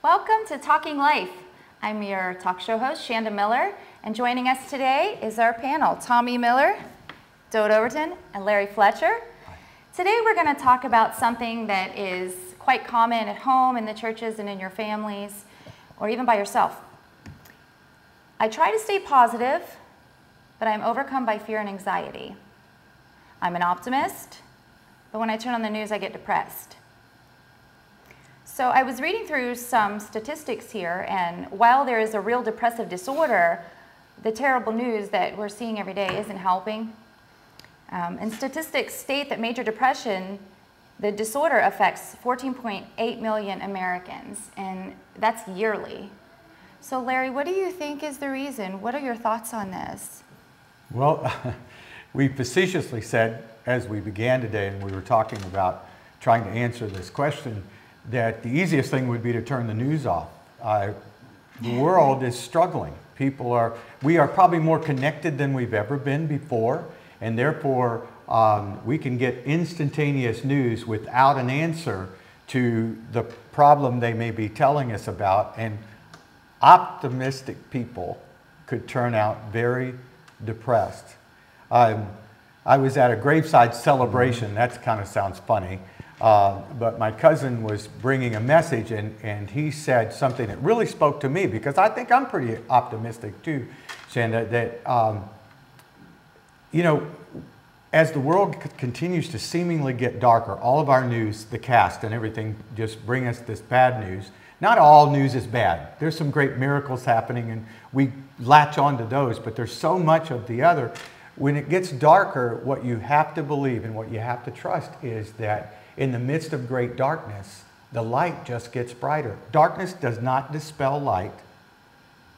Welcome to Talking Life. I'm your talk show host, Shanda Miller, and joining us today is our panel, Tommy Miller, Dode Overton, and Larry Fletcher. Today we're going to talk about something that is quite common at home, in the churches, and in your families, or even by yourself. I try to stay positive, but I'm overcome by fear and anxiety. I'm an optimist, but when I turn on the news, I get depressed. So I was reading through some statistics here, and while there is a real depressive disorder, the terrible news that we're seeing every day isn't helping. And statistics state that major depression, the disorder affects 14.8 million Americans, and that's yearly. So Larry, what do you think is the reason? What are your thoughts on this? Well, we facetiously said, as we began today, and we were talking about trying to answer this question, that the easiest thing would be to turn the news off. The world is struggling. We are probably more connected than we've ever been before, and therefore we can get instantaneous news without an answer to the problem they may be telling us about, and optimistic people could turn out very depressed. I was at a graveside celebration. That kind of sounds funny. But my cousin was bringing a message, and he said something that really spoke to me, because I think I'm pretty optimistic too, Shanda, that, you know, as the world continues to seemingly get darker, all of our news, the cast and everything just bring us this bad news. Not all news is bad. There's some great miracles happening, and we latch on to those, but there's so much of the other. When it gets darker, what you have to believe and what you have to trust is that in the midst of great darkness, the light just gets brighter. Darkness does not dispel light.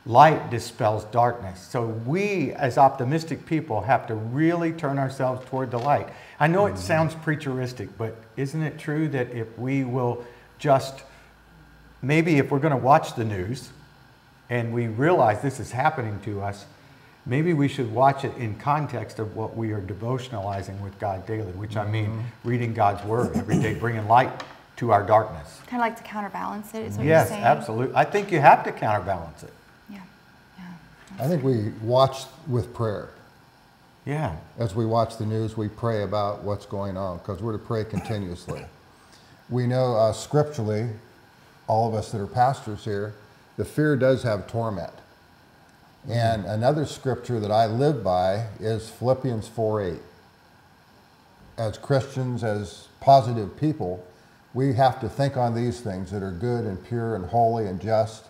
Light dispels darkness. So we, as optimistic people, have to really turn ourselves toward the light. I know it sounds preacheristic, but isn't it true that if we will just, maybe if we're going to watch the news and we realize this is happening to us, maybe we should watch it in context of what we are devotionalizing with God daily, which I mean reading God's Word every day, bringing light to our darkness. Kind of like to counterbalance it, is what yes, you're saying? Yes, absolutely. I think you have to counterbalance it. Yeah, yeah. I think we watch with prayer. Yeah. As we watch the news, we pray about what's going on, because we're to pray continuously. We know scripturally, all of us that are pastors here, the fear does have torment. And another scripture that I live by is Philippians 4:8. As Christians, as positive people, we have to think on these things that are good and pure and holy and just,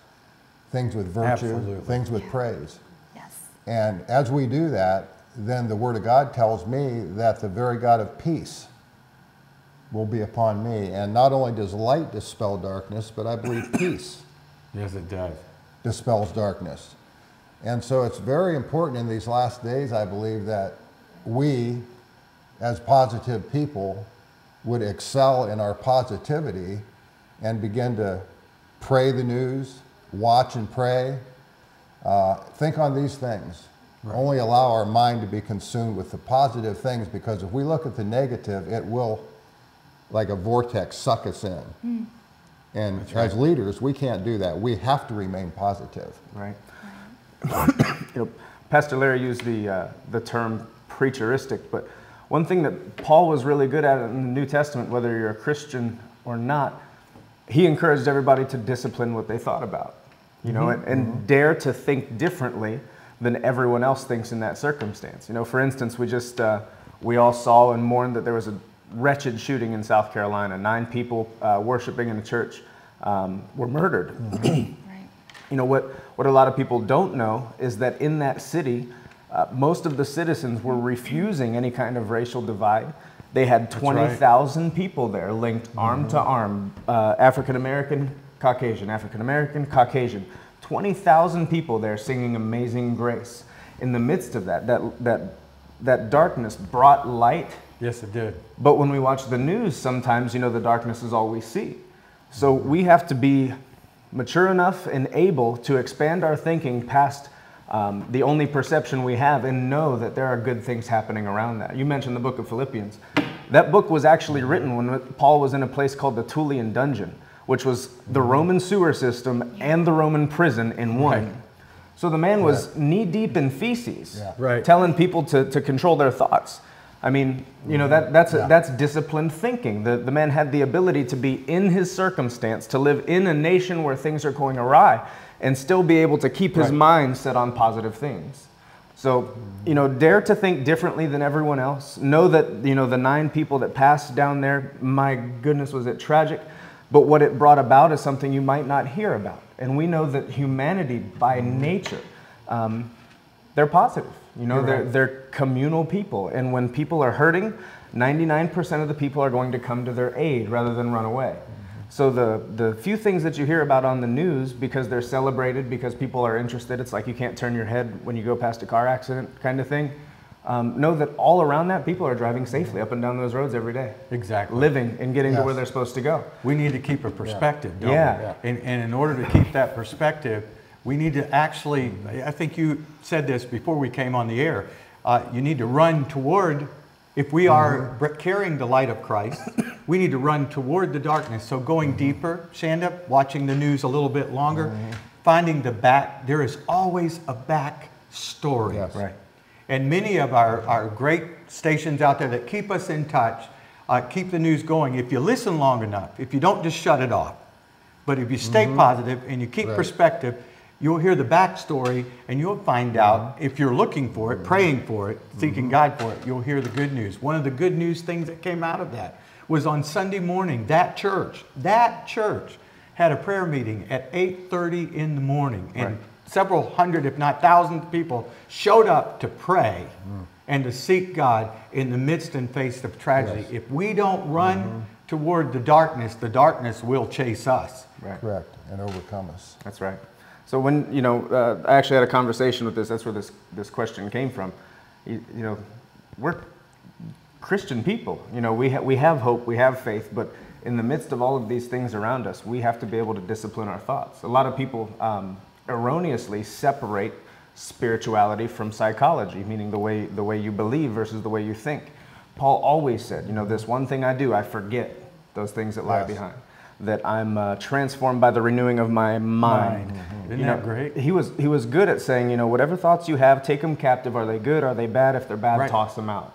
things with virtue, Absolutely. things with praise. Yes. And as we do that, then the Word of God tells me that the very God of peace will be upon me. And not only does light dispel darkness, but I believe peace Yes, it does. dispels darkness. And so it's very important in these last days, I believe, that we, as positive people, would excel in our positivity and begin to pray the news, watch and pray, think on these things. Right. Only allow our mind to be consumed with the positive things, because if we look at the negative, it will, like a vortex, suck us in. Mm. And That's right. As leaders, we can't do that. We have to remain positive. Right. Pastor Larry used the term preacheristic, but one thing that Paul was really good at in the New Testament, whether you're a Christian or not, he encouraged everybody to discipline what they thought about, you know, and dare to think differently than everyone else thinks in that circumstance. You know, for instance, we all saw and mourned that there was a wretched shooting in South Carolina. 9 people worshiping in a church were murdered. You know, what a lot of people don't know is that in that city, most of the citizens were refusing any kind of racial divide. They had 20,000 people there linked arm to arm, African-American, Caucasian, African-American, Caucasian. 20,000 people there singing Amazing Grace. In the midst of that darkness brought light. Yes, it did. But when we watch the news, sometimes, you know, the darkness is all we see. So we have to be mature enough and able to expand our thinking past the only perception we have, and know that there are good things happening around that. You mentioned the book of Philippians. That book was actually written when Paul was in a place called the Tullian dungeon, which was the Roman sewer system and the Roman prison in one. Right. So the man was knee-deep in feces, Right. telling people to control their thoughts. I mean, you know, that's disciplined thinking. The man had the ability to be in his circumstance, to live in a nation where things are going awry, and still be able to keep his mind set on positive things. So, you know, dare to think differently than everyone else. Know that, you know, the 9 people that passed down there, my goodness, was it tragic? But what it brought about is something you might not hear about. And we know that humanity, by nature, they're positive. You know, they're communal people. And when people are hurting, 99% of the people are going to come to their aid rather than run away. So the few things that you hear about on the news, because they're celebrated, because people are interested, it's like you can't turn your head when you go past a car accident kind of thing. Know that all around that, people are driving safely up and down those roads every day. Exactly. Living and getting to where they're supposed to go. We need to keep a perspective, don't we? Yeah. And in order to keep that perspective, we need to actually, I think you said this before we came on the air, you need to run toward, if we are carrying the light of Christ, we need to run toward the darkness. So going deeper, Shanda, watching the news a little bit longer, finding the back, there is always a back story. Yes. Right. And many of our great stations out there that keep us in touch, keep the news going. If you listen long enough, if you don't just shut it off, but if you stay positive and you keep perspective, you'll hear the backstory and you'll find out, if you're looking for it, praying for it, seeking God for it, you'll hear the good news. One of the good news things that came out of that was on Sunday morning, that church had a prayer meeting at 8:30 in the morning. And several hundred, if not thousands of people showed up to pray and to seek God in the midst and face of tragedy. Yes. If we don't run toward the darkness will chase us. Right. Correct, and overcome us. That's right. So when, you know, I actually had a conversation with this, that's where this question came from. You know, we're Christian people. You know, we have hope, we have faith, but in the midst of all of these things around us, we have to be able to discipline our thoughts. A lot of people erroneously separate spirituality from psychology, meaning the way you believe versus the way you think. Paul always said, you know, this one thing I do, I forget those things that lie behind. That I'm transformed by the renewing of my mind. Isn't that great? He was good at saying, you know, whatever thoughts you have, take them captive. Are they good? Are they bad? If they're bad, toss them out.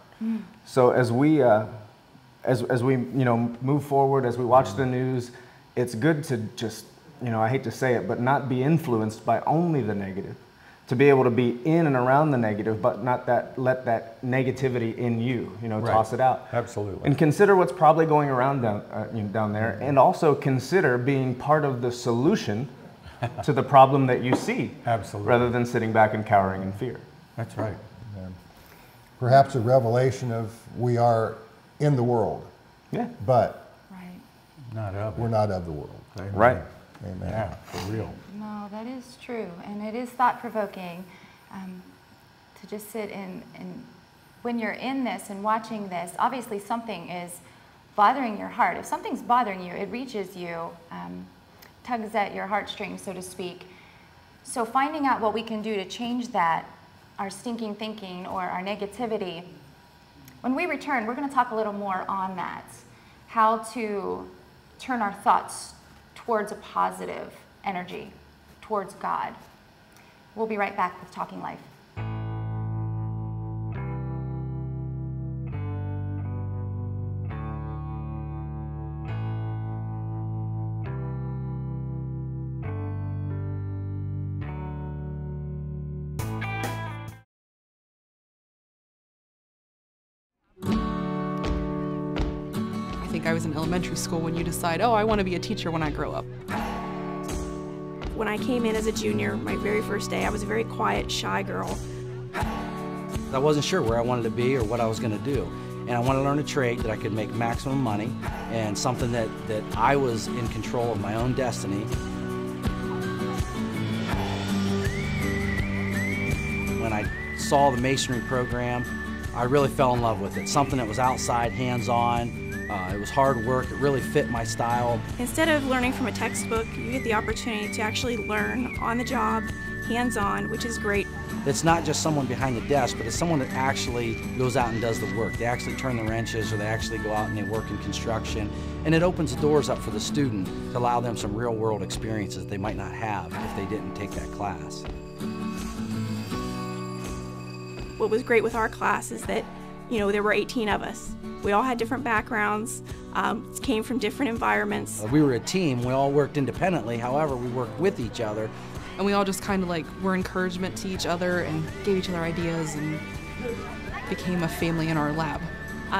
So as we you know, move forward, as we watch the news, it's good to just, you know, I hate to say it, but not be influenced by only the negative. To be able to be in and around the negative, but not let that negativity in you, you know, toss it out. Absolutely. And consider what's probably going around down there, and also consider being part of the solution to the problem that you see. Absolutely. Rather than sitting back and cowering in fear. That's right. Perhaps a revelation of we are in the world, Yeah. but Not of it. we're not of the world. Amen. Right. Amen. Yeah, for real. No, that is true. And it is thought-provoking to just sit and when you're in this and watching this, obviously something is bothering your heart. If something's bothering you, it reaches you, tugs at your heartstrings, so to speak. So finding out what we can do to change that, our stinking thinking or our negativity. When we return, we're going to talk a little more on that, how to turn our thoughts towards a positive energy, towards God. We'll be right back with Talking Life. I was in elementary school when you decide, oh, I want to be a teacher when I grow up. When I came in as a junior, my very first day, I was a very quiet, shy girl. I wasn't sure where I wanted to be or what I was going to do. And I wanted to learn a trade that I could make maximum money and something that I was in control of my own destiny. When I saw the masonry program, I really fell in love with it. Something that was outside, hands-on. It was hard work. It really fit my style. Instead of learning from a textbook, you get the opportunity to actually learn on the job hands-on, which is great. It's not just someone behind the desk, but it's someone that actually goes out and does the work. They actually turn the wrenches, or they actually go out and they work in construction. And it opens the doors up for the student to allow them some real-world experiences they might not have if they didn't take that class. What was great with our class is that, you know, there were 18 of us. We all had different backgrounds, came from different environments. We were a team. We all worked independently. However, we worked with each other. And we all just kind of like were encouragement to each other and gave each other ideas and became a family in our lab.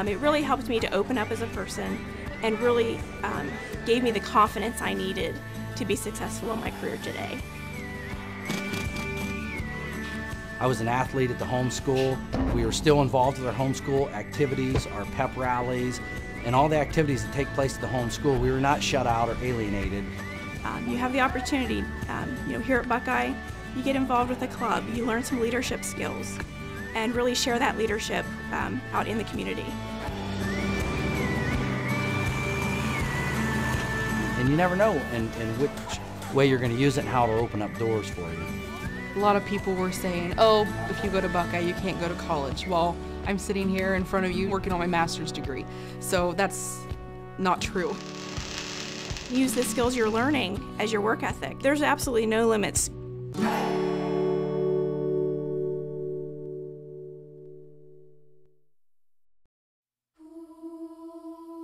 It really helped me to open up as a person and really gave me the confidence I needed to be successful in my career today. I was an athlete at the homeschool. We were still involved with our homeschool activities, our pep rallies, and all the activities that take place at the homeschool. We were not shut out or alienated. You have the opportunity, you know, here at Buckeye, you get involved with a club, you learn some leadership skills, and really share that leadership out in the community. And you never know in which way you're going to use it and how it'll open up doors for you. A lot of people were saying, oh, if you go to Buckeye, you can't go to college. Well, I'm sitting here in front of you working on my master's degree. So that's not true. Use the skills you're learning as your work ethic. There's absolutely no limits.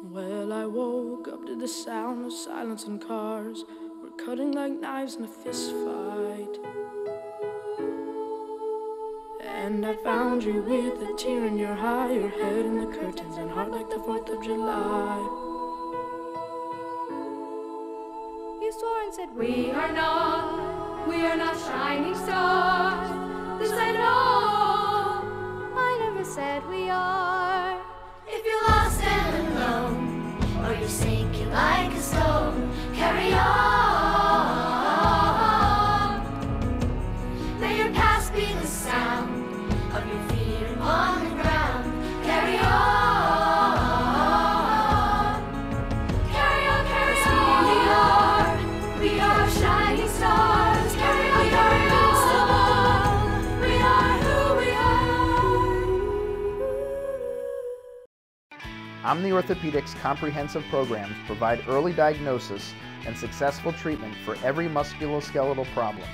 Well, I woke up to the sound of silence and cars. We're cutting like knives in a fist fight. And I found you with a tear in your eye, your head in the curtains and heart like the 4th of July. You swore and said, we are not shining stars. This I know, I never said we are. If you're lost and alone, or you're sinking like a stone, carry on. May your past be the sound of your feet upon the ground. Carry on. Carry on, carry on. We are shining stars. Carry on, carry on. We are who we are. Omni Orthopedics comprehensive programs provide early diagnosis and successful treatment for every musculoskeletal problem.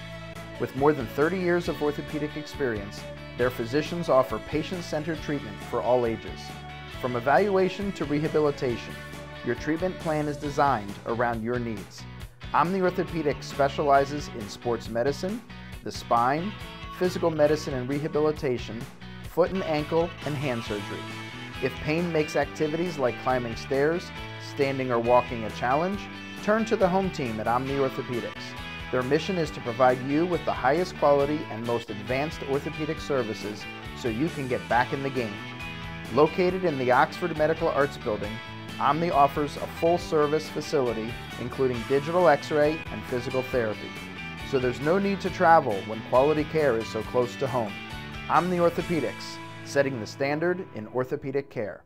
With more than 30 years of orthopedic experience, their physicians offer patient-centered treatment for all ages. From evaluation to rehabilitation, your treatment plan is designed around your needs. Omni Orthopedics specializes in sports medicine, the spine, physical medicine and rehabilitation, foot and ankle, and hand surgery. If pain makes activities like climbing stairs, standing or walking a challenge, turn to the home team at Omni Orthopedics. Their mission is to provide you with the highest quality and most advanced orthopedic services so you can get back in the game. Located in the Oxford Medical Arts Building, Omni offers a full-service facility including digital x-ray and physical therapy. So there's no need to travel when quality care is so close to home. Omni Orthopedics, setting the standard in orthopedic care.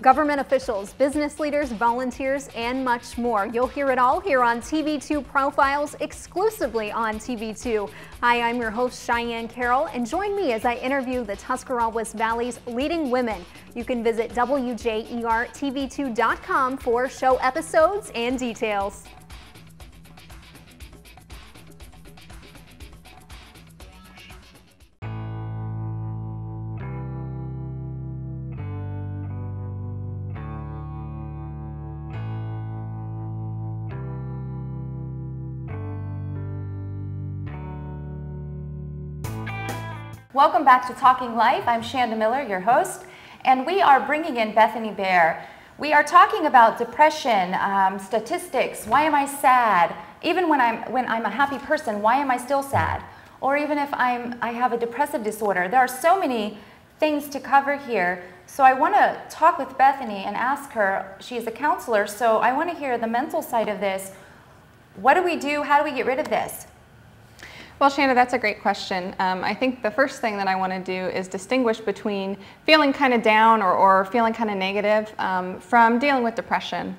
Government officials, business leaders, volunteers, and much more. You'll hear it all here on TV2 Profiles, exclusively on TV2. Hi, I'm your host, Cheyenne Carroll, and join me as I interview the Tuscarawas Valley's leading women. You can visit WJERTV2.com for show episodes and details. Welcome back to Talking Life. I'm Shanda Miller, your host, and we are bringing in Bethany Bear. We are talking about depression, statistics. Why am I sad? Even when I'm a happy person, why am I still sad? Or even if I have a depressive disorder. There are so many things to cover here. So I want to talk with Bethany and ask her. She's a counselor, so I want to hear the mental side of this. What do we do? How do we get rid of this? Well, Shanda, that's a great question. I think the first thing that I want to do is distinguish between feeling kind of down or feeling kind of negative from dealing with depression.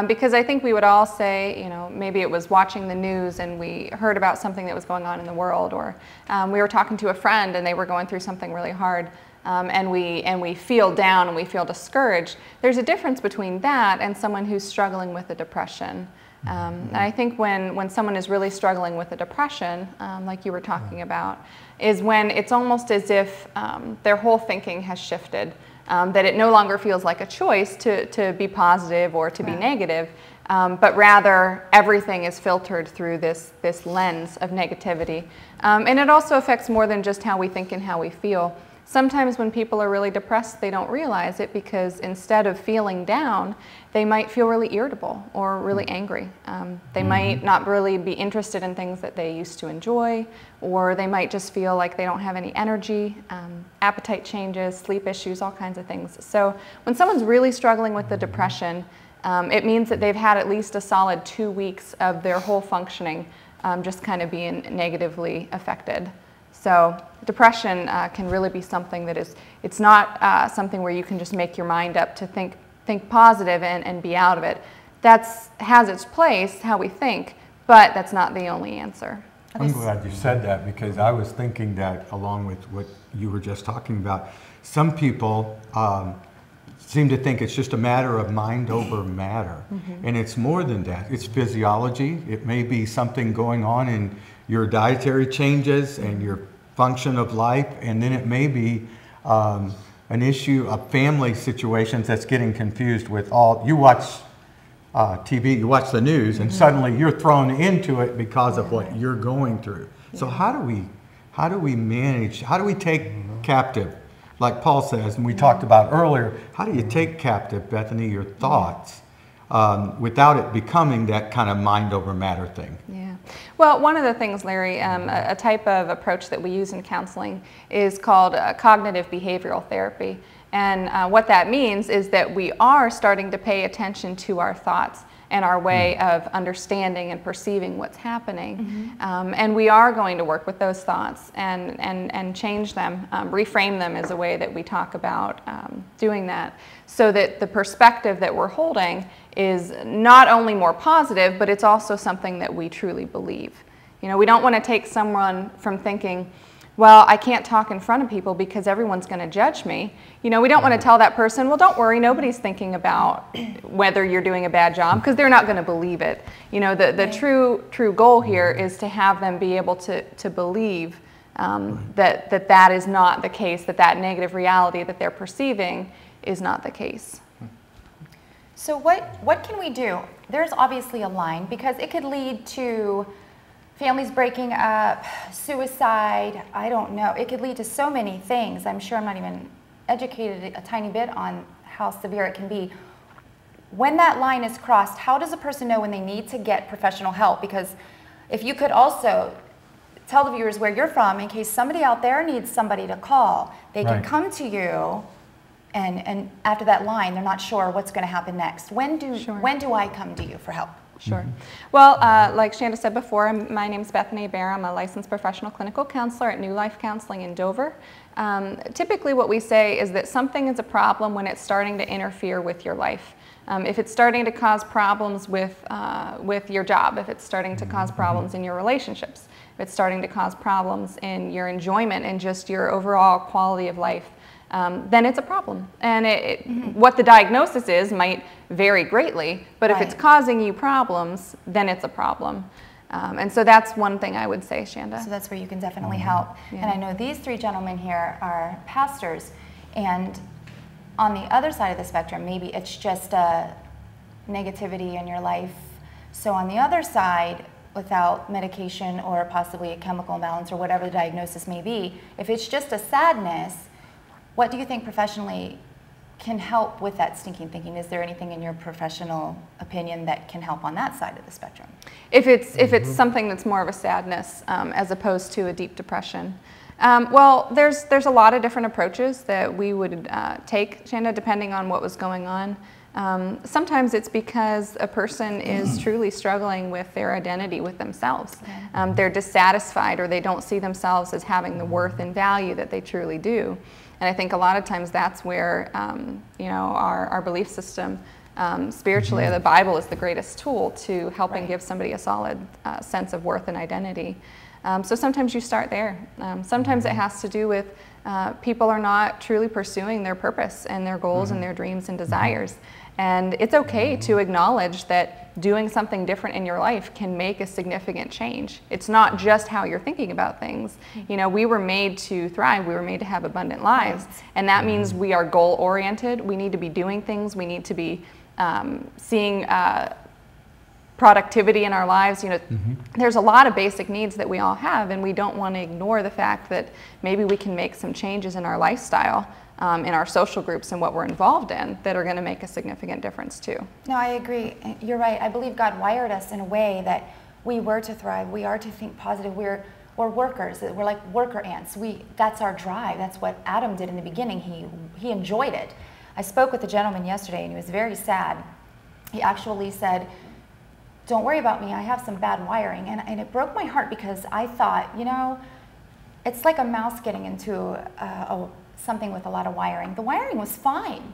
Because I think we would all say, you know, maybe it was watching the news and we heard about something that was going on in the world, or we were talking to a friend and they were going through something really hard. And we feel down and we feel discouraged. There's a difference between that and someone who's struggling with a depression. And I think when someone is really struggling with a depression, like you were talking about, is when it's almost as if their whole thinking has shifted, that it no longer feels like a choice to be positive or to be negative, but rather everything is filtered through this lens of negativity. And it also affects more than just how we think and how we feel. Sometimes when people are really depressed, they don't realize it because instead of feeling down, they might feel really irritable or really angry. They might not really be interested in things that they used to enjoy, or they might just feel like they don't have any energy, appetite changes, sleep issues, all kinds of things. So when someone's really struggling with the depression, it means that they've had at least a solid 2 weeks of their whole functioning just kind of being negatively affected. So depression can really be something that it's not something where you can just make your mind up to think positive and be out of it. That has its place, how we think, but that's not the only answer. I'm glad you said that, because I was thinking that along with what you were just talking about. Some people seem to think it's just a matter of mind over matter. And it's more than that. It's physiology. It may be something going on in your dietary changes and your function of life, and then it may be an issue of family situations that's getting confused with all. You watch TV, you watch the news, and suddenly you're thrown into it because of what you're going through. So how do we manage? How do we take captive, like Paul says, and we talked about earlier? How do you take captive, Bethany, your thoughts without it becoming that kind of mind over matter thing? Yeah. Well, one of the things, Larry, a type of approach that we use in counseling is called cognitive behavioral therapy. And what that means is that we are starting to pay attention to our thoughts and our way of understanding and perceiving what's happening. And we are going to work with those thoughts and change them. Reframe them is a way that we talk about doing that, so that the perspective that we're holding is not only more positive, but it's also something that we truly believe. You know, we don't want to take someone from thinking, well, I can't talk in front of people because everyone's going to judge me. You know, we don't want to tell that person, well, don't worry, nobody's thinking about whether you're doing a bad job, because they're not going to believe it. You know, the true goal here is to have them be able to believe that is not the case, that negative reality that they're perceiving is not the case. So what can we do? There's obviously a line, because it could lead to families breaking up, suicide, I don't know. It could lead to so many things. I'm sure I'm not even educated a tiny bit on how severe it can be. When that line is crossed, how does a person know when they need to get professional help? Because if you could also tell the viewers where you're from, in case somebody out there needs somebody to call, they can come to you. And after that line, they're not sure what's going to happen next. When do I come to you for help? Sure. Well, like Shanda said before, my name is Bethany Bear. I'm a licensed professional clinical counselor at New Life Counseling in Dover. Typically what we say is that something is a problem when it's starting to interfere with your life. If it's starting to cause problems with your job, if it's starting to cause problems in your relationships, if it's starting to cause problems in your enjoyment and just your overall quality of life, then it's a problem. And what the diagnosis is might vary greatly, but if it's causing you problems, then it's a problem. And so that's one thing I would say, Shanda. So that's where you can definitely help. Yeah. And I know these three gentlemen here are pastors, and on the other side of the spectrum, maybe it's just a negativity in your life. So on the other side, without medication or possibly a chemical imbalance or whatever the diagnosis may be, if it's just a sadness, what do you think professionally can help with that stinking thinking? Is there anything in your professional opinion that can help on that side of the spectrum? If it's something that's more of a sadness as opposed to a deep depression. Well, there's a lot of different approaches that we would take, Shanda, depending on what was going on. Sometimes it's because a person is truly struggling with their identity with themselves. They're dissatisfied, or they don't see themselves as having the worth and value that they truly do. And I think a lot of times that's where you know, our belief system spiritually, the Bible is the greatest tool to helping give somebody a solid sense of worth and identity. So sometimes you start there. Sometimes it has to do with people are not truly pursuing their purpose and their goals and their dreams and desires. And it's okay to acknowledge that doing something different in your life can make a significant change. It's not just how you're thinking about things. You know, we were made to thrive. We were made to have abundant lives. And that means we are goal-oriented. We need to be doing things. We need to be seeing productivity in our lives. You know, there's a lot of basic needs that we all have, and we don't want to ignore the fact that maybe we can make some changes in our lifestyle, in our social groups and what we're involved in, that are going to make a significant difference too. No, I agree. You're right. I believe God wired us in a way that we were to thrive. We are to think positive. We're workers. We're like worker ants. That's our drive. That's what Adam did in the beginning. He enjoyed it. I spoke with a gentleman yesterday, and he was very sad. He actually said, "Don't worry about me. I have some bad wiring." And it broke my heart, because I thought, you know, it's like a mouse getting into something with a lot of wiring. The wiring was fine.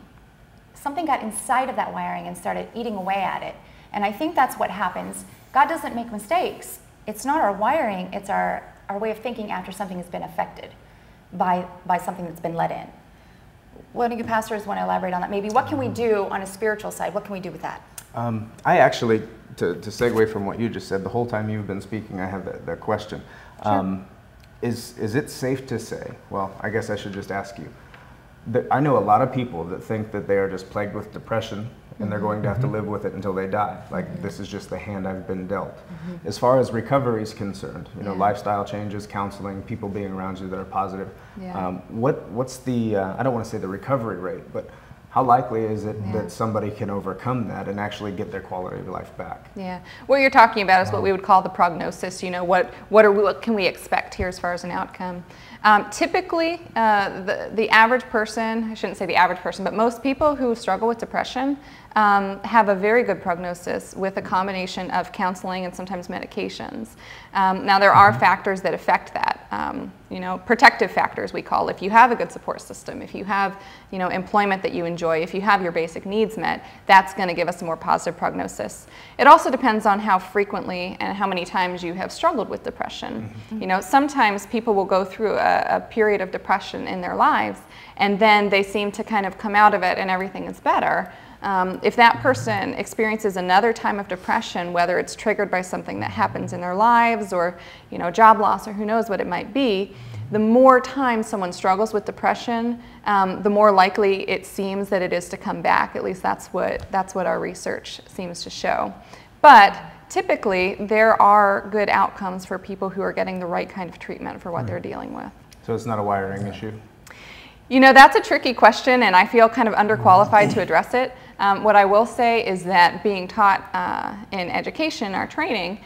Something got inside of that wiring and started eating away at it. And I think that's what happens. God doesn't make mistakes. It's not our wiring, it's our way of thinking after something has been affected by something that's been let in. One of you pastors want to elaborate on that? Maybe what can we do on a spiritual side? What can we do with that? I actually, to segue from what you just said, the whole time you've been speaking, I have that question. Sure. Is it safe to say, well, I guess I should just ask you, that I know a lot of people that think that they are just plagued with depression and they're going to have to live with it until they die. Like, this is just the hand I've been dealt. As far as recovery is concerned, you know, lifestyle changes, counseling, people being around you that are positive, what's the, I don't want to say the recovery rate, but how likely is it that somebody can overcome that and actually get their quality of life back? Yeah, what you're talking about is what we would call the prognosis. You know, what can we expect here as far as an outcome? Typically, the average person, I shouldn't say the average person, but most people who struggle with depression have a very good prognosis with a combination of counseling and sometimes medications. Now, there are factors that affect that. You know, protective factors we call. If you have a good support system, if you have, you know, employment that you enjoy, if you have your basic needs met, that's going to give us a more positive prognosis. It also depends on how frequently and how many times you have struggled with depression. You know, sometimes people will go through a period of depression in their lives, and then they seem to kind of come out of it and everything is better. If that person experiences another time of depression, whether it's triggered by something that happens in their lives, or, you know, job loss, or who knows what it might be, the more time someone struggles with depression, the more likely it seems that it is to come back. At least that's what our research seems to show. But typically, there are good outcomes for people who are getting the right kind of treatment for what they're dealing with. So it's not a wiring issue? You know, that's a tricky question, and I feel kind of underqualified to address it. What I will say is that being taught in education, our training,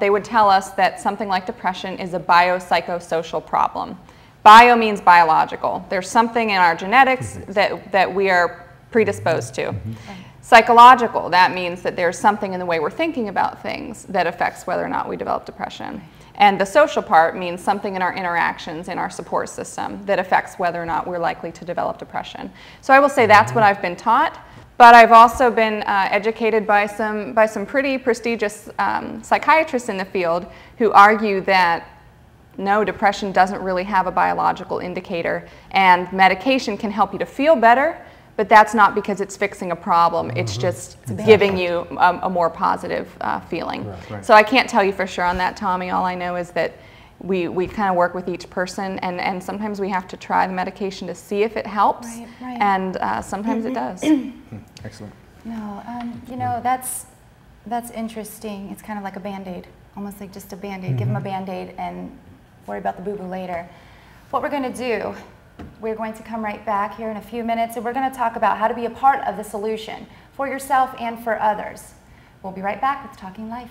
they would tell us that something like depression is a biopsychosocial problem. Bio means biological. There's something in our genetics that we are predisposed to. Psychological, that means that there's something in the way we're thinking about things that affects whether or not we develop depression. And the social part means something in our interactions, in our support system, that affects whether or not we're likely to develop depression. So I will say that's what I've been taught, but I've also been educated by some pretty prestigious psychiatrists in the field who argue that no, depression doesn't really have a biological indicator, and medication can help you to feel better, but that's not because it's fixing a problem. It's just giving you a more positive feeling. Right. So I can't tell you for sure on that, Tommy. All I know is that we kind of work with each person, and sometimes we have to try the medication to see if it helps, and sometimes it does. Excellent. No, you know, that's interesting. It's kind of like a Band-Aid, almost like just a Band-Aid. Give them a Band-Aid and worry about the boo-boo later. What we're going to do, we're going to come right back here in a few minutes, and we're going to talk about how to be a part of the solution for yourself and for others. We'll be right back with Talking Life.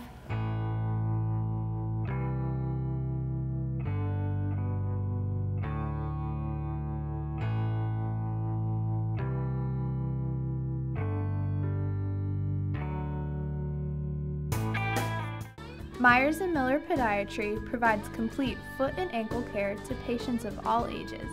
Myers & Miller Podiatry provides complete foot and ankle care to patients of all ages.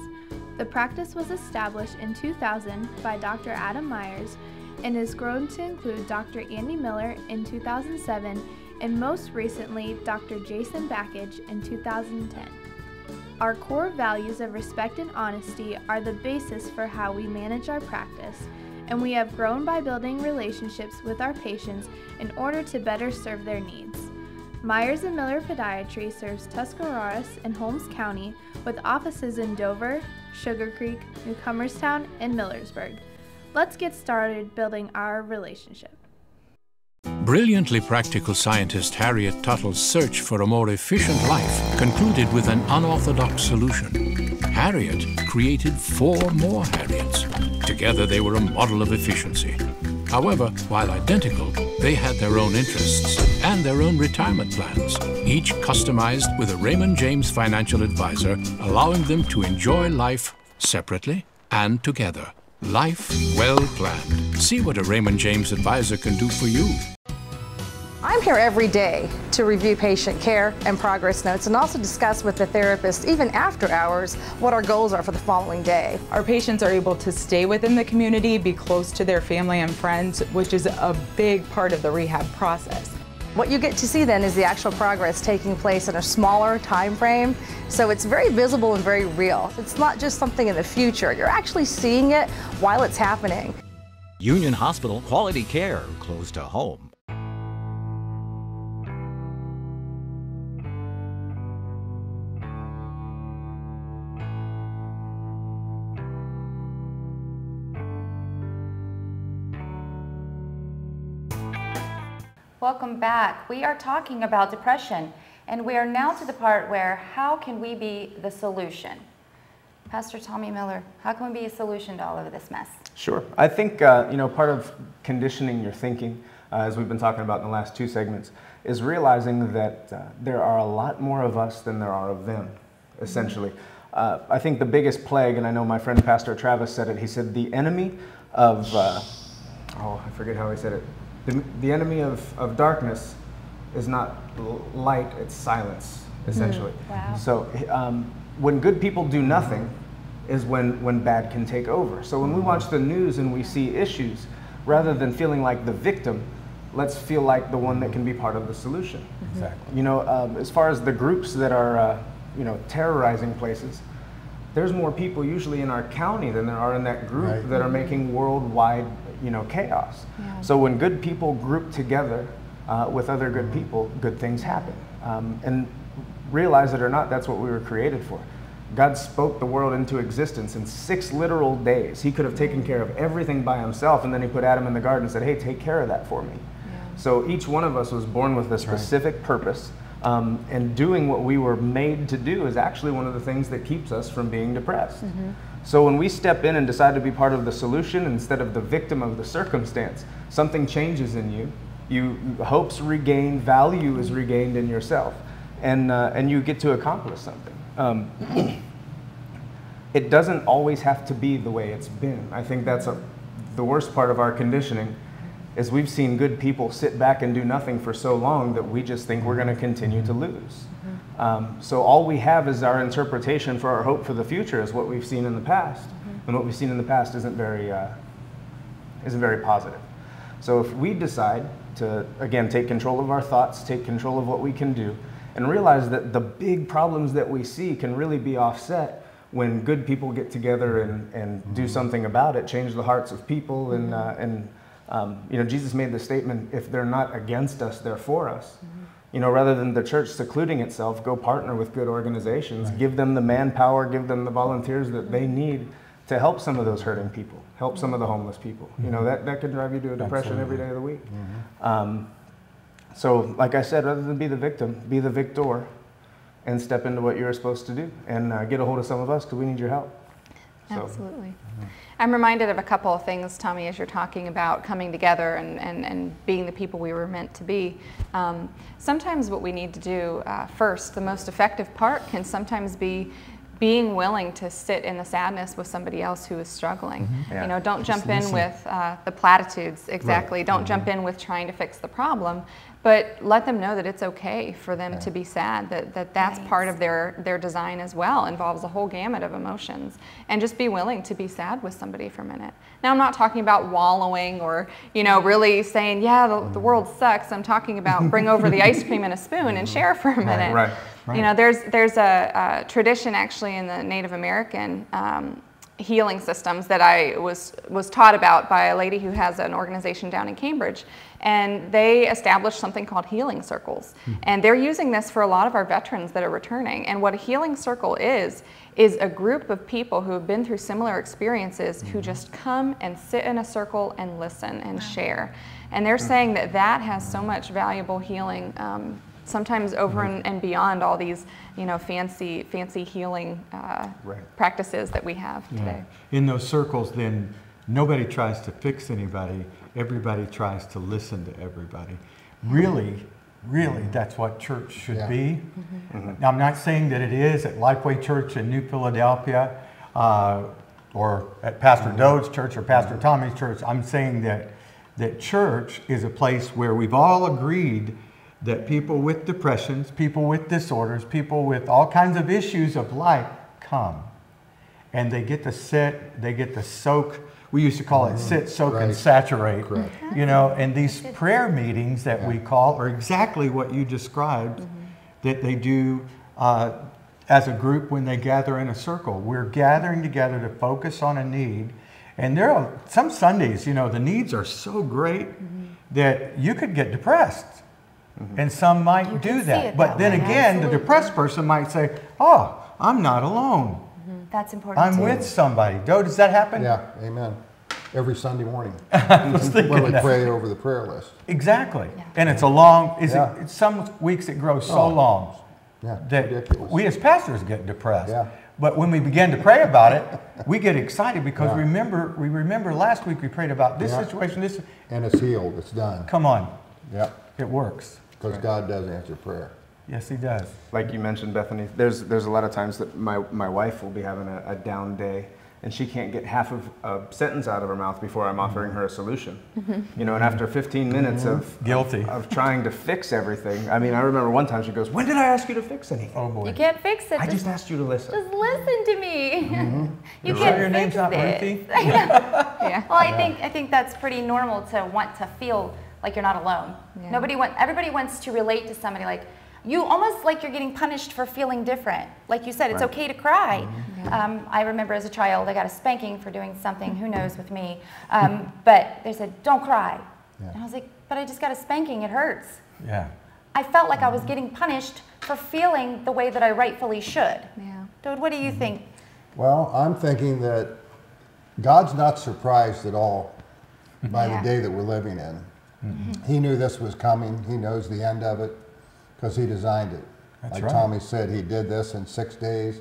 The practice was established in 2000 by Dr. Adam Myers and has grown to include Dr. Andy Miller in 2007 and most recently Dr. Jason Backage in 2010. Our core values of respect and honesty are the basis for how we manage our practice, and we have grown by building relationships with our patients in order to better serve their needs. Myers & Miller Podiatry serves Tuscarawas and Holmes County with offices in Dover, Sugar Creek, New Comerstown, and Millersburg. Let's get started building our relationship. Brilliantly practical scientist Harriet Tuttle's search for a more efficient life concluded with an unorthodox solution. Harriet created 4 more Harriets. Together they were a model of efficiency. However, while identical, they had their own interests and their own retirement plans, each customized with a Raymond James financial advisor, allowing them to enjoy life separately and together. Life well planned. See what a Raymond James advisor can do for you. I'm here every day to review patient care and progress notes and also discuss with the therapist, even after hours, what our goals are for the following day. Our patients are able to stay within the community, be close to their family and friends, which is a big part of the rehab process. What you get to see then is the actual progress taking place in a smaller time frame, so it's very visible and very real. It's not just something in the future, you're actually seeing it while it's happening. Union Hospital, quality care close to home. Welcome back. We are talking about depression, and we are now to the part where how can we be the solution? Pastor Tommy Miller, how can we be a solution to all of this mess? Sure. I think part of conditioning your thinking, as we've been talking about in the last 2 segments, is realizing that there are a lot more of us than there are of them, essentially. I think the biggest plague, and I know my friend Pastor Travis said it, he said the enemy of, I forget how he said it, the enemy of darkness is not light, it's silence, essentially. Wow. So when good people do nothing is when bad can take over. So when we watch the news and we see issues, rather than feeling like the victim, let's feel like the one that can be part of the solution. Exactly. You know, as far as the groups that are, terrorizing places, there's more people usually in our county than there are in that group that are making worldwide chaos. Yeah. So when good people group together with other good people, good things happen. And realize it or not, that's what we were created for. God spoke the world into existence in 6 literal days. He could have taken care of everything by himself, and then he put Adam in the garden and said, hey, take care of that for me. Yeah. So each one of us was born with a specific purpose, and doing what we were made to do is actually one of the things that keeps us from being depressed. So when we step in and decide to be part of the solution instead of the victim of the circumstance, something changes in you. Hope's regained, value is regained in yourself, and you get to accomplish something. It doesn't always have to be the way it's been. I think that's the worst part of our conditioning, is we've seen good people sit back and do nothing for so long that we just think we're going to continue to lose. So all we have is our interpretation for our hope for the future is what we've seen in the past, and what we've seen in the past isn't very positive. So if we decide to, again, take control of our thoughts, take control of what we can do, and realize that the big problems that we see can really be offset when good people get together and do something about it, change the hearts of people, and Jesus made the statement, if they're not against us, they're for us. Rather than the church secluding itself, go partner with good organizations, give them the manpower, give them the volunteers that they need to help some of those hurting people, help some of the homeless people. That could drive you to a depression every day of the week. So like I said, rather than be the victim, be the victor and step into what you're supposed to do, and get a hold of some of us because we need your help. Absolutely. I'm reminded of a couple of things, Tommy, as you're talking about coming together and being the people we were meant to be. Sometimes what we need to do first, the most effective part can sometimes be being willing to sit in the sadness with somebody else who is struggling. Yeah. You know, don't Just jump in listen. with the platitudes, exactly. Right. Don't jump in with trying to fix the problem, but let them know that it's okay for them to be sad, that's part of their design as well, involves a whole gamut of emotions. And just be willing to be sad with somebody for a minute. Now, I'm not talking about wallowing or, you know, really saying, yeah, the world sucks. I'm talking about bring over the ice cream and a spoon and share for a minute. Right. You know, there's a tradition actually in the Native American healing systems that I was taught about by a lady who has an organization down in Cambridge, and they established something called healing circles. And they're using this for a lot of our veterans that are returning. And what a healing circle is a group of people who have been through similar experiences who just come and sit in a circle and listen and share. And they're saying that has so much valuable healing, sometimes over and beyond all these, you know, fancy healing practices that we have today. In those circles, then, nobody tries to fix anybody. Everybody tries to listen to everybody. Really, that's what church should be. Now, I'm not saying that it is at Lifeway Church in New Philadelphia or at Pastor Dode's church or Pastor Tommy's church. I'm saying that church is a place where we've all agreed that people with depressions, people with disorders, people with all kinds of issues of life come. And they get to sit, they get to soak. We used to call it sit, soak, and saturate. You know, and these prayer meetings that we call are exactly what you described that they do as a group when they gather in a circle. We're gathering together to focus on a need. And there are some Sundays, you know, the needs are so great that you could get depressed. And some might do that. But then again, the depressed person might say, oh, I'm not alone. That's important. I'm with somebody. Does that happen? Yeah, amen. Every Sunday morning when we pray over the prayer list. Exactly. And it's a long, some weeks it grows so long that ridiculous. We as pastors get depressed. But when we begin to pray about it, we get excited because we remember last week we prayed about this situation. And it's healed. It's done. Come on. Yeah. It works. Because God does answer prayer. Yes, He does. Like you mentioned, Bethany, there's a lot of times that my wife will be having a down day, and she can't get half of a sentence out of her mouth before I'm offering her a solution. You know, and after 15 minutes of trying to fix everything, I mean, I remember one time she goes, "When did I ask you to fix anything?" Oh boy. You can't fix it. I just asked you to listen. Just listen to me. You Sure can't your name's fix not it. Ruthie? Well, I think that's pretty normal to want to feel like you're not alone. Everybody wants to relate to somebody like, you almost like you're getting punished for feeling different. Like you said, it's okay to cry. I remember as a child, I got a spanking for doing something, who knows with me. But they said, don't cry. And I was like, but I just got a spanking, it hurts. Yeah. I felt like I was getting punished for feeling the way that I rightfully should. Dode, what do you think? Well, I'm thinking that God's not surprised at all by the day that we're living in. He knew this was coming. He knows the end of it because He designed it. That's like right. Tommy said, He did this in 6 days,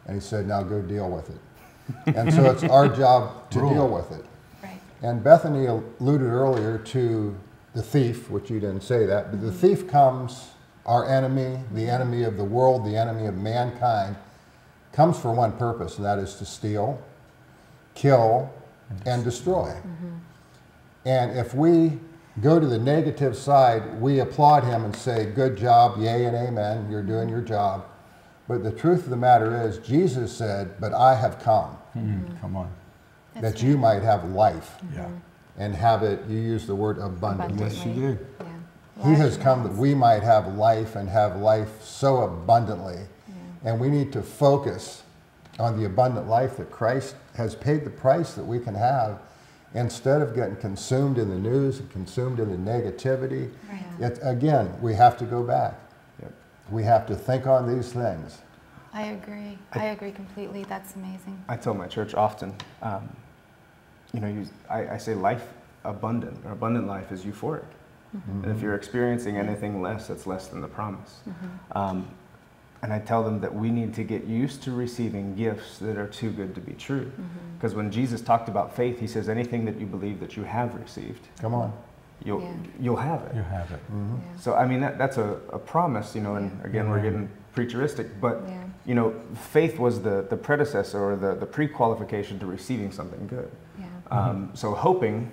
and He said, now go deal with it. And so it's our job to deal with it. And Bethany alluded earlier to the thief, which you didn't say that, but the thief comes, our enemy, the enemy of the world, the enemy of mankind, comes for one purpose, and that is to steal, kill, and destroy. And if we go to the negative side, we applaud him and say, good job, yay and amen, you're doing your job. But the truth of the matter is, Jesus said, but I have come. Come on. That you might have life. And have it, you use the word abundantly. Yes, you did. He has come that we might have life and have life so abundantly. And we need to focus on the abundant life that Christ has paid the price that we can have, instead of getting consumed in the news and consumed in the negativity. Again, we have to go back. We have to think on these things. I agree. I agree completely. That's amazing. I tell my church often, you know, I say life abundant, or abundant life is euphoric. And if you're experiencing anything less, it's less than the promise. And I tell them that we need to get used to receiving gifts that are too good to be true. Because when Jesus talked about faith, He says anything that you believe that you have received. Come on. you'll have it. You'll have it. Mm-hmm. So I mean that's a promise, you know, and again we're getting preacheristic, but you know, faith was the predecessor or the pre-qualification to receiving something good. So hoping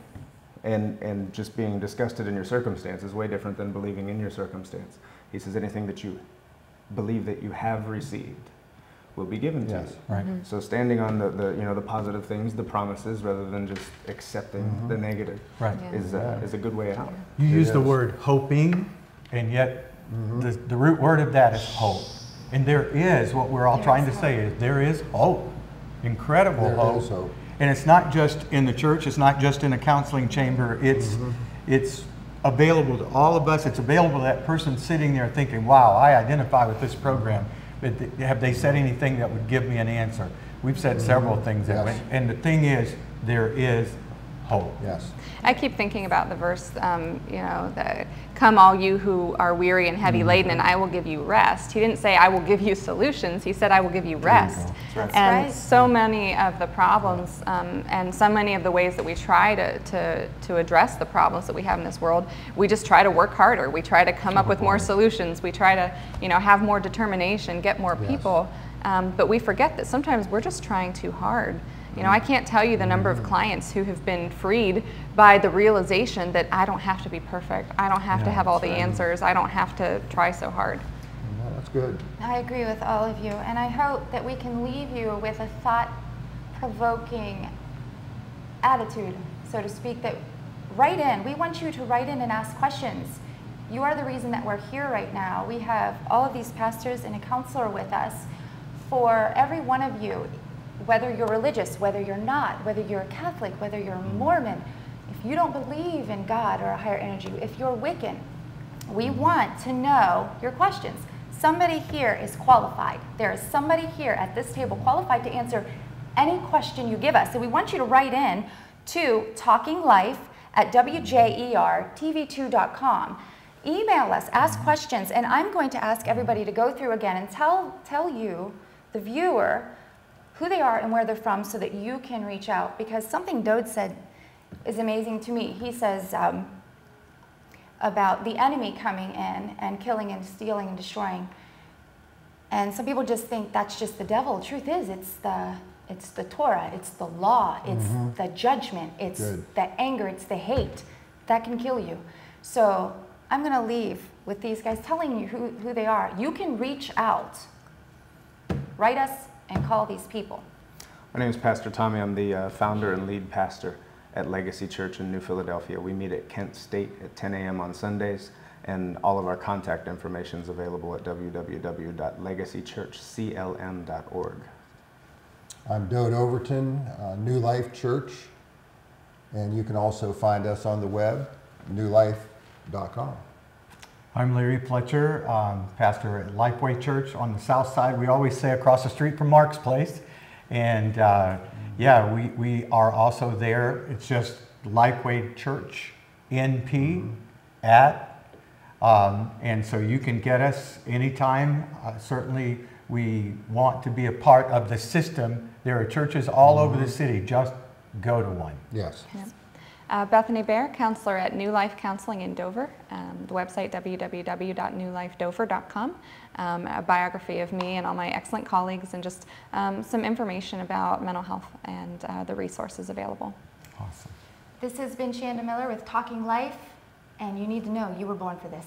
and just being disgusted in your circumstance is way different than believing in your circumstance. He says anything that you believe that you have received will be given to you. Right. So standing on the you know, the positive things, the promises, rather than just accepting the negative, is a good way out. You use the word hoping, and yet the root word of that is hope. And there is, what we're all trying to say is, there is hope. Incredible hope. There is hope. And it's not just in the church, it's not just in a counseling chamber, it's available to all of us. It's available to that person sitting there thinking, wow, I identify with this program. But have they said anything that would give me an answer? We've said several things that way. And the thing is, there is hope. Yes. I keep thinking about the verse, you know, come all you who are weary and heavy laden, and I will give you rest. He didn't say I will give you solutions. He said I will give you rest. And so many of the problems and so many of the ways that we try to address the problems that we have in this world, we just try to work harder. We try to come up with more solutions. We try to, you know, have more determination, get more people. But we forget that sometimes we're just trying too hard. You know, I can't tell you the number of clients who have been freed by the realization that I don't have to be perfect. I don't have to have all the answers. I don't have to try so hard. No, that's good. I agree with all of you, and I hope that we can leave you with a thought-provoking attitude, so to speak, that write in. We want you to write in and ask questions. You are the reason that we're here right now. We have all of these pastors and a counselor with us. For every one of you, whether you're religious, whether you're not, whether you're a Catholic, whether you're a Mormon, if you don't believe in God or a higher energy, if you're Wiccan, we want to know your questions. Somebody here is qualified. There is somebody here at this table qualified to answer any question you give us. So we want you to write in to talkinglife@wjertv2.com. Email us, ask questions, and I'm going to ask everybody to go through again and tell you, the viewer, who they are and where they're from, so that you can reach out. Because something Dode said is amazing to me. He says about the enemy coming in and killing and stealing and destroying. And some people just think that's just the devil. The truth is, it's the Torah, it's the law, it's the judgment, it's the anger, it's the hate that can kill you. So I'm going to leave with these guys telling you who they are. You can reach out, write us, and call these people. My name is Pastor Tommy. I'm the founder and lead pastor at Legacy Church in New Philadelphia. We meet at Kent State at 10 a.m. on Sundays, and all of our contact information is available at www.legacychurchclm.org. I'm Dode Overton, New Life Church, and you can also find us on the web, newlife.com. I'm Larry Fletcher, pastor at Lifeway Church on the south side. We always say across the street from Mark's place. And yeah, we are also there. It's just Lifeway Church NP at, and so you can get us anytime. Certainly we want to be a part of the system. There are churches all over the city. Just go to one. Yes. Yep. Bethany Bear, counselor at New Life Counseling in Dover. The website, www.newlifedover.com. A biography of me and all my excellent colleagues, and just some information about mental health and the resources available. Awesome. This has been Shanda Miller with Talking Life, and you need to know you were born for this.